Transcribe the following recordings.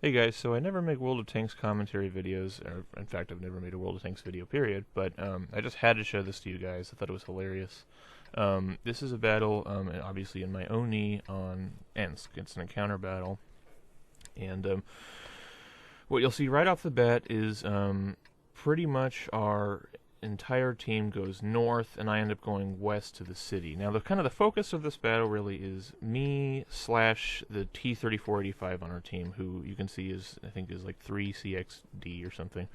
Hey guys, so I never make World of Tanks commentary videos, or in fact I've never made a World of Tanks video period, but I just had to show this to you guys. I thought it was hilarious. This is a battle, obviously in my Oni on Ensk. It's an encounter battle, and what you'll see right off the bat is pretty much our entire team goes north, and I end up going west to the city. Now, the focus of this battle really is me slash the T-3485 on our team, who you can see I think is like 3CXD or something.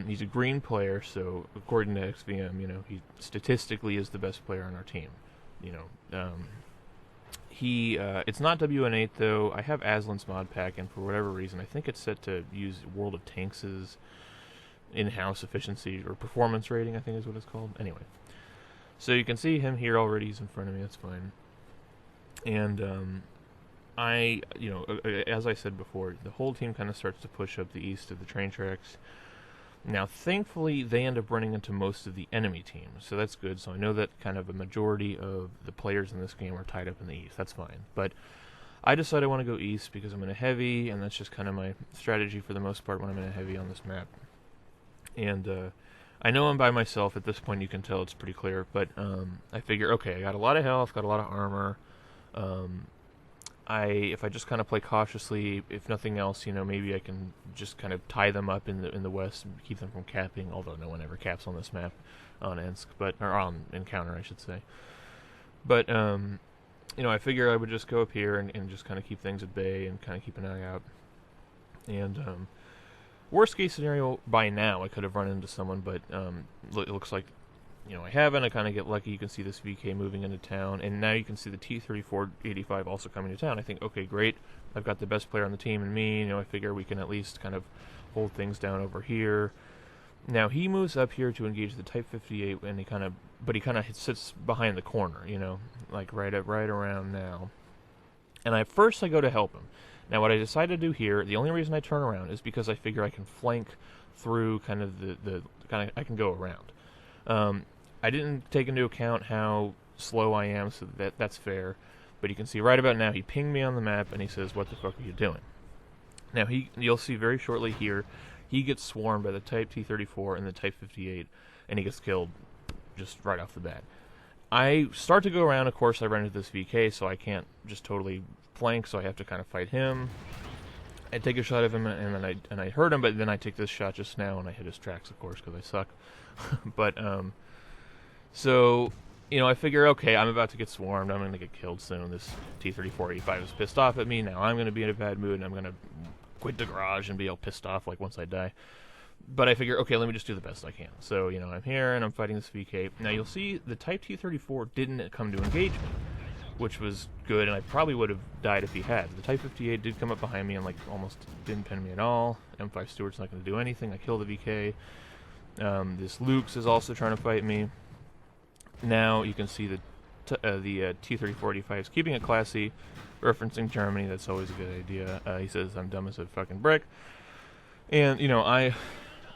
He's a green player, so according to XVM, he statistically is the best player on our team. It's not WN8 though. I have Aslan's mod pack, and for whatever reason, I think it's set to use World of Tanks' in-house efficiency or performance rating, I think is what it's called. Anyway, so you can see him here already. He's in front of me. That's fine. And as I said before, the whole team kind of starts to push up the east of the train tracks. Now, thankfully, they end up running into most of the enemy team, so that's good. So I know that kind of a majority of the players in this game are tied up in the east. That's fine. But I decided I want to go east because I'm in a heavy, and that's just kind of my strategy for the most part when I'm in a heavy on this map. And I know I'm by myself at this point. You can tell it's pretty clear, but I figure, okay, I got a lot of health, got a lot of armor. If I just kind of play cautiously, if nothing else, maybe I can just kind of tie them up in the west and keep them from capping. Although no one ever caps on this map on Ensk, or on Encounter, I should say. But I figure I would just go up here and just kind of keep things at bay and kind of keep an eye out. And worst case scenario, by now I could have run into someone, but it looks like I haven't. I kind of get lucky. You can see this VK moving into town, and now you can see the T-3485 also coming to town. I think, okay, great. I've got the best player on the team and me. I figure we can at least kind of hold things down over here. Now he moves up here to engage the Type 58, and he kind of sits behind the corner, like right around now. And at first I go to help him. Now what I decide to do here, the only reason I turn around is because I figure I can flank through kind of I can go around. I didn't take into account how slow I am, so that's fair. But you can see right about now he pinged me on the map and he says, "What the fuck are you doing?" Now you'll see very shortly here, he gets swarmed by the Type T-34 and the Type 58, and he gets killed just right off the bat. I start to go around. Of course, I run into this VK, so I can't just totally flank, so I have to kind of fight him. I take a shot of him, and I hurt him, but then I take this shot just now, and I hit his tracks, of course, because I suck. But so I figure, okay, I'm about to get swarmed. I'm going to get killed soon. This T-3485 is pissed off at me. Now I'm going to be in a bad mood, and I'm going to quit the garage and be all pissed off like once I die. But I figure, okay, let me just do the best I can. So I'm here and I'm fighting this VK. Now you'll see the Type T-34 didn't come to engage me, which was good, and I probably would have died if he had. The Type 58 did come up behind me and almost didn't pin me at all. M5 Stewart's not going to do anything. I kill the VK. This Luke's is also trying to fight me. Now you can see the T-3485 is keeping it classy, referencing Germany. That's always a good idea. He says I'm dumb as a fucking brick, and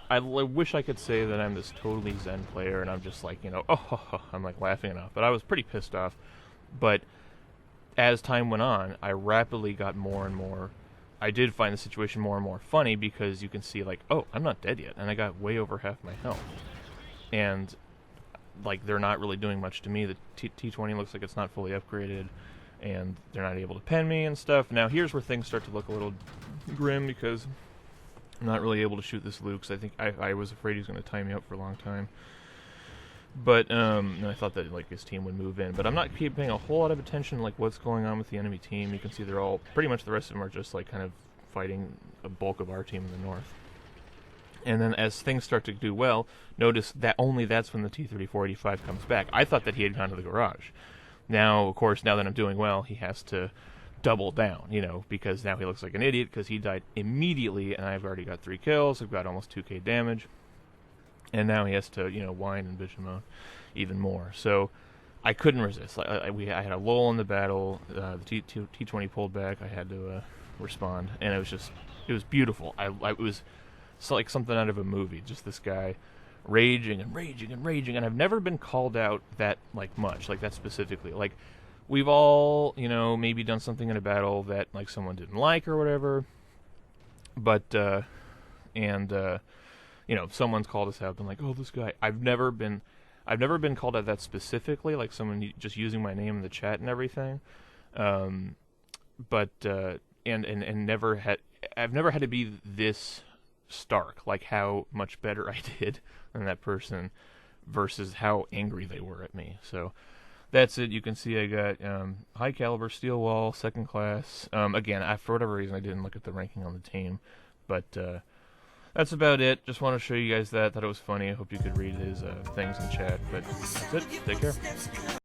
I wish I could say that I'm this totally zen player and I'm just like I'm like laughing it off. But I was pretty pissed off. But as time went on, I rapidly got more and more. I did find the situation more and more funny because you can see I'm not dead yet, and I got way over half my health, and they're not really doing much to me. The T-20 looks like it's not fully upgraded, and they're not able to pen me and stuff. Now here's where things start to look a little grim because I'm not really able to shoot this Luke. I think I was afraid he was going to tie me up for a long time. But I thought that his team would move in. But I'm not paying a whole lot of attention what's going on with the enemy team. You can see they're all pretty much the rest of them are just kind of fighting a bulk of our team in the north. And then as things start to do well, notice that that's when the T-3485 comes back. I thought that he had gone to the garage. Now, of course, now that I'm doing well, he has to double down, because now he looks like an idiot because he died immediately, and I've already got 3 kills. I've got almost 2k damage. And now he has to, whine and bitch mode even more. So I couldn't resist. I had a lull in the battle. The T-20 pulled back. I had to respond, and it was beautiful. It was like something out of a movie. Just this guy raging and raging and raging, and I've never been called out that much, that specifically. We've all, maybe done something in a battle that someone didn't like or whatever. But you know, someone's called us out, been like, "Oh, this guy." I've never been called out that specifically, like someone just using my name in the chat and everything. Um, but and never had I've never had to be this stark, like how much better I did than that person versus how angry they were at me. So that's it. You can see I got high caliber steel wall, second class. Again, for whatever reason I didn't look at the ranking on the team, but that's about it. Just want to show you guys that. Thought it was funny. I hope you could read his things in chat. But that's it. Take care.